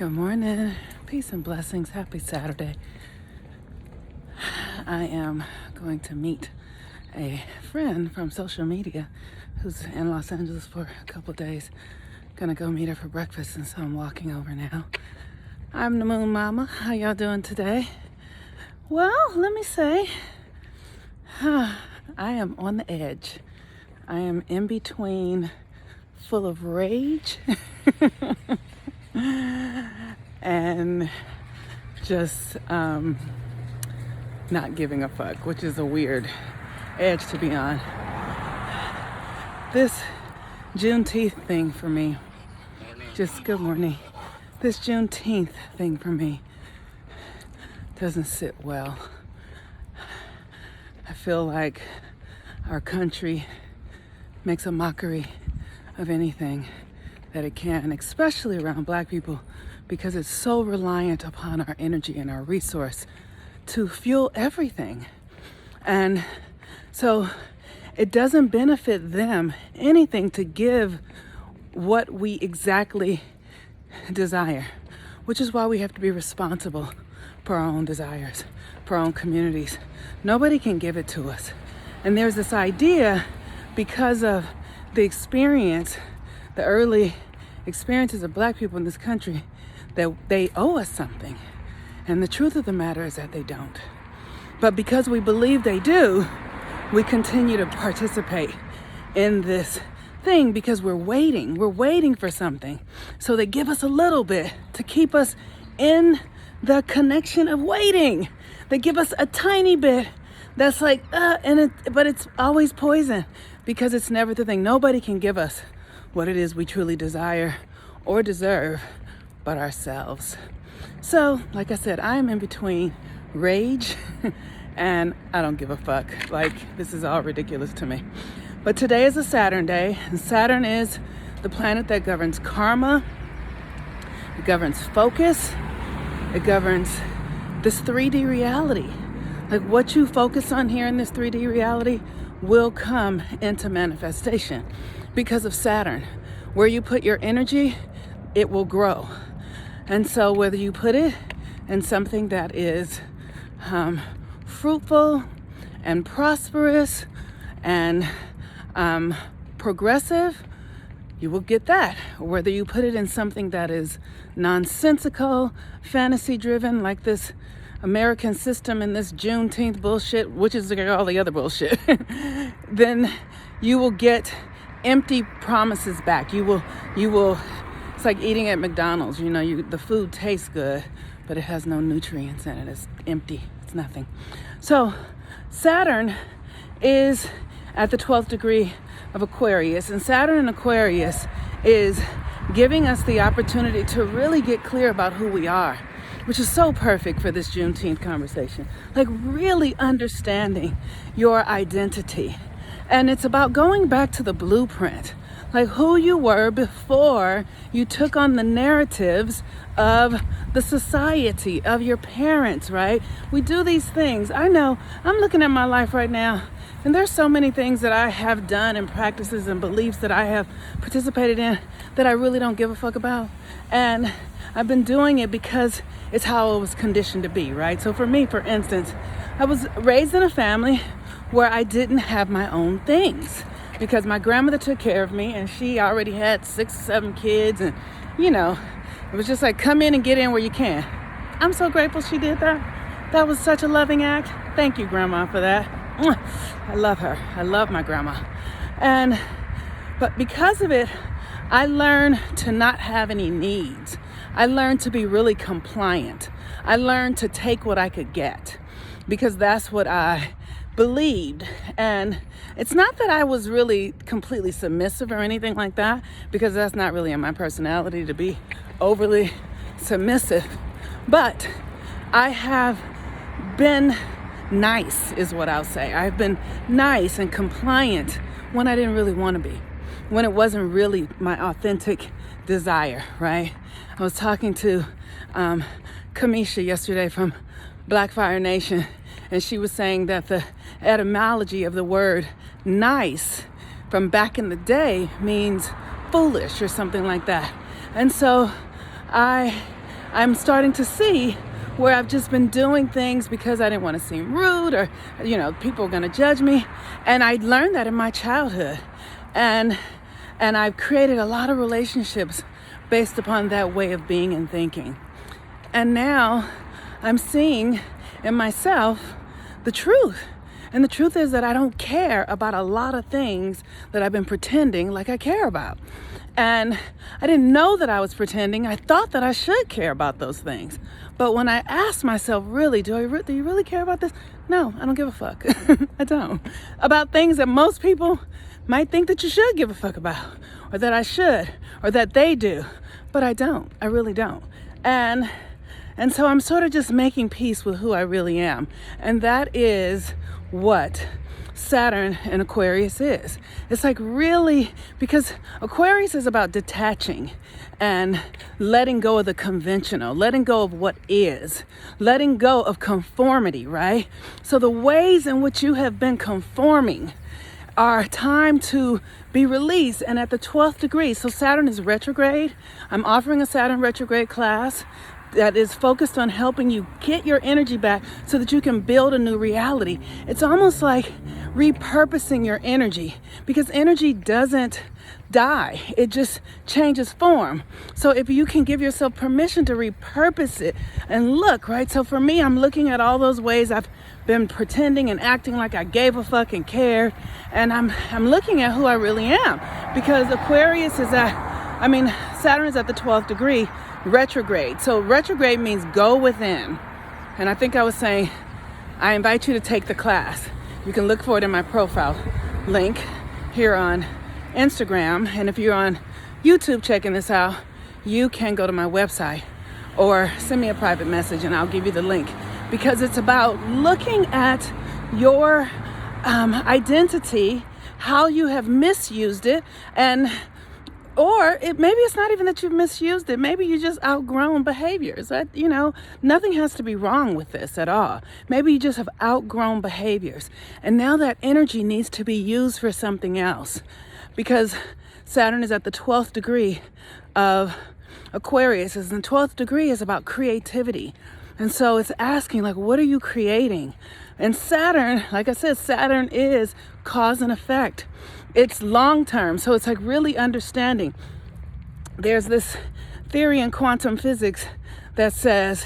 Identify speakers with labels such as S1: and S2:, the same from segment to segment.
S1: Good morning. Peace and blessings. Happy Saturday. I am going to meet a friend from social media who's in Los Angeles for a couple days. Gonna go meet her for breakfast, and so I'm walking over now. I'm the Moon Mama. How y'all doing today? Well, let me say, I am on the edge. I am in between, full of rage and just not giving a fuck, which is a weird edge to be on. This Juneteenth thing for me, good morning. This Juneteenth thing for me doesn't sit well. I feel like our country makes a mockery of anything that it can, especially around Black people, because it's so reliant upon our energy and our resource to fuel everything. And so it doesn't benefit them anything to give what we exactly desire, which is why we have to be responsible for our own desires, for our own communities. Nobody can give it to us. And there's this idea, because of the experience, the early experiences of Black people in this country, that they owe us something. And the truth of the matter is that they don't. But because we believe they do, we continue to participate in this thing because we're waiting for something. So they give us a little bit to keep us in the connection of waiting. They give us a tiny bit that's like, but it's always poison because it's never the thing. Nobody can give us what it is we truly desire or deserve but ourselves. So, like I said, I am in between rage and I don't give a fuck. Like, this is all ridiculous to me. But today is a Saturn day, and Saturn is the planet that governs karma, it governs focus, it governs this 3D reality. Like, what you focus on here in this 3D reality will come into manifestation because of Saturn. Where you put your energy, it will grow. And so whether you put it in something that is fruitful and prosperous and progressive, you will get that. Or whether you put it in something that is nonsensical, fantasy driven, like this American system and this Juneteenth bullshit, which is all the other bullshit, then you will get empty promises back. You will. It's like eating at McDonald's. The food tastes good, but it has no nutrients in it. It's empty. It's nothing. So Saturn is at the 12th degree of Aquarius, and Saturn in Aquarius is giving us the opportunity to really get clear about who we are, which is so perfect for this Juneteenth conversation. Like, really understanding your identity. And it's about going back to the blueprint, like who you were before you took on the narratives of the society, of your parents, right? We do these things. I know, I'm looking at my life right now, and there's so many things that I have done and practices and beliefs that I have participated in that I really don't give a fuck about. And I've been doing it because it's how I was conditioned to be, right? So for me, for instance, I was raised in a family where I didn't have my own things, because my grandmother took care of me and she already had 6 or 7 kids, and it was just like, come in and get in where you can. I'm so grateful she did that. That was such a loving act. Thank you, Grandma, for that. I love her. I love my grandma. But because of it, I learned to not have any needs. I learned to be really compliant. I learned to take what I could get because that's what I believed. And it's not that I was really completely submissive or anything like that, because that's not really in my personality to be overly submissive. But I have been nice, is what I'll say. I've been nice and compliant when I didn't really want to be, when it wasn't really my authentic desire, right? I was talking to Kamisha yesterday from Black Fire Nation, and she was saying that the etymology of the word nice from back in the day means foolish or something like that. And so I I'm starting to see where I've just been doing things because I didn't want to seem rude or, people are going to judge me. And I learned that in my childhood. And I've created a lot of relationships based upon that way of being and thinking. And now I'm seeing in myself the truth. And the truth is that I don't care about a lot of things that I've been pretending like I care about. And I didn't know that I was pretending. I thought that I should care about those things. But when I asked myself, really, do you really care about this? No, I don't give a fuck. I don't. About things that most people might think that you should give a fuck about, or that I should, or that they do. But I don't. I really don't. And so I'm sort of just making peace with who I really am. And that is what Saturn in Aquarius is. It's like really, because Aquarius is about detaching and letting go of the conventional, letting go of what is, letting go of conformity, right? So the ways in which you have been conforming are time to be released. And at the 12th degree, so Saturn is retrograde. I'm offering a Saturn retrograde class that is focused on helping you get your energy back so that you can build a new reality. It's almost like repurposing your energy, because energy doesn't die. It just changes form. So if you can give yourself permission to repurpose it and look, right? So for me, I'm looking at all those ways I've been pretending and acting like I gave a fuck and cared. And I'm looking at who I really am, because Aquarius is Saturn is at the 12th degree retrograde. So retrograde means go within. And I think I was saying, I invite you to take the class. You can look for it in my profile link here on Instagram. And if you're on YouTube checking this out, you can go to my website or send me a private message and I'll give you the link, because it's about looking at your identity, how you have misused it, or maybe it's not even that you've misused it. Maybe you just outgrown behaviors. Nothing has to be wrong with this at all. Maybe you just have outgrown behaviors. And now that energy needs to be used for something else, because Saturn is at the 12th degree of Aquarius. And the 12th degree is about creativity. And so it's asking, like, what are you creating? And Saturn, like I said, Saturn is cause and effect. It's long term. So it's like really understanding. There's this theory in quantum physics that says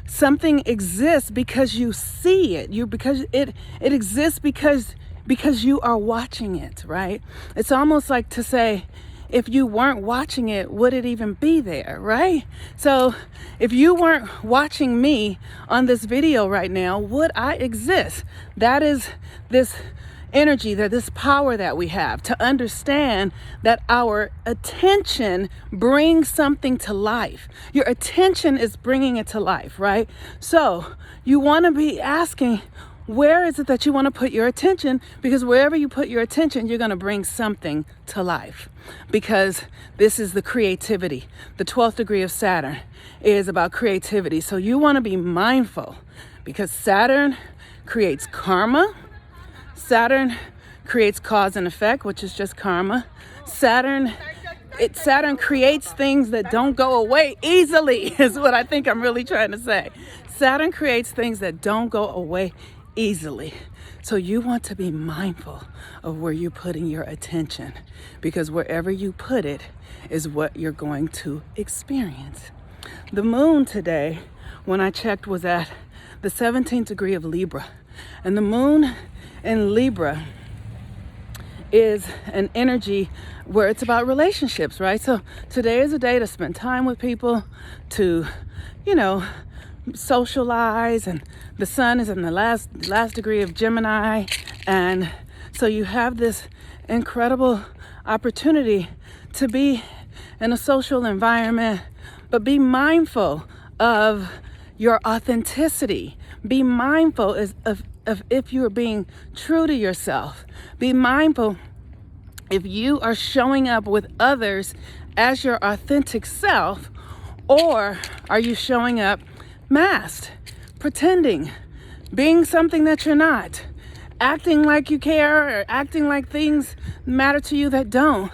S1: something exists because you see it. Because it exists because you are watching it, right? It's almost like to say, if you weren't watching it, would it even be there, right? So if you weren't watching me on this video right now, would I exist? That is this energy, this power that we have to understand that our attention brings something to life. Your attention is bringing it to life, right? So you want to be asking, where is it that you want to put your attention? Because wherever you put your attention, you're going to bring something to life. Because this is the creativity. The 12th degree of Saturn is about creativity. So you want to be mindful, because Saturn creates karma. Saturn creates cause and effect, which is just karma. Saturn creates things that don't go away easily, is what I think I'm really trying to say. Saturn creates things that don't go away easily. So you want to be mindful of where you're putting your attention, because wherever you put it is what you're going to experience. The moon today, when I checked, was at the 17th degree of Libra. And the moon in Libra is an energy where it's about relationships, right? So today is a day to spend time with people, to, socialize, and the sun is in the last degree of Gemini, and so you have this incredible opportunity to be in a social environment, but be mindful of your authenticity. Be mindful of if you're being true to yourself. Be mindful if you are showing up with others as your authentic self, or are you showing up masked, pretending, being something that you're not, acting like you care or acting like things matter to you that don't.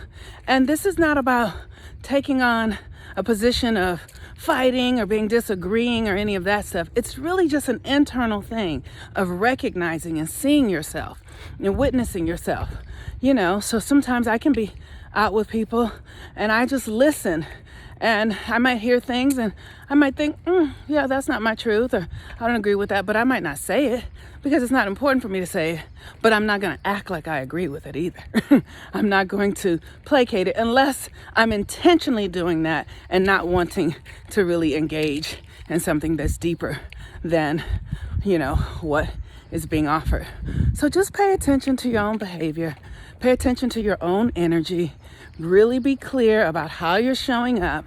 S1: And this is not about taking on a position of fighting or being disagreeing or any of that stuff. It's really just an internal thing of recognizing and seeing yourself and witnessing yourself. So sometimes I can be out with people and I just listen, and I might hear things and I might think, yeah, that's not my truth, or I don't agree with that, but I might not say it because it's not important for me to say it, but I'm not going to act like I agree with it either. I'm not going to placate it unless I'm intentionally doing that and not wanting to really engage in something that's deeper than, what is being offered. So just pay attention to your own behavior, pay attention to your own energy, really be clear about how you're showing up,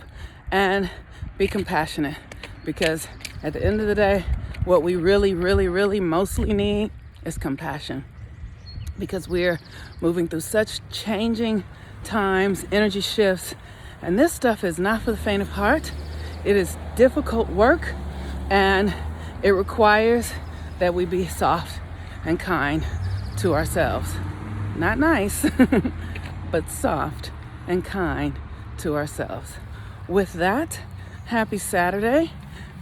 S1: and be compassionate, because at the end of the day, what we really, really, really mostly need is compassion, because we're moving through such changing times, energy shifts, and this stuff is not for the faint of heart. It is difficult work, and it requires that we be soft and kind to ourselves. Not nice, but soft and kind to ourselves. With that, happy Saturday.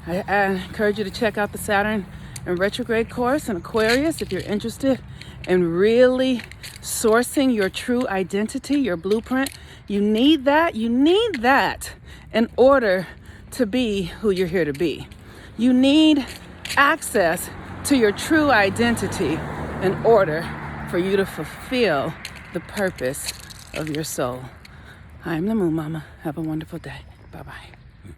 S1: I encourage you to check out the Saturn and Retrograde course in Aquarius if you're interested in really sourcing your true identity, your blueprint. You need that in order to be who you're here to be. You need access to your true identity in order for you to fulfill the purpose of your soul. I'm the Moon Mama. Have a wonderful day. Bye-bye.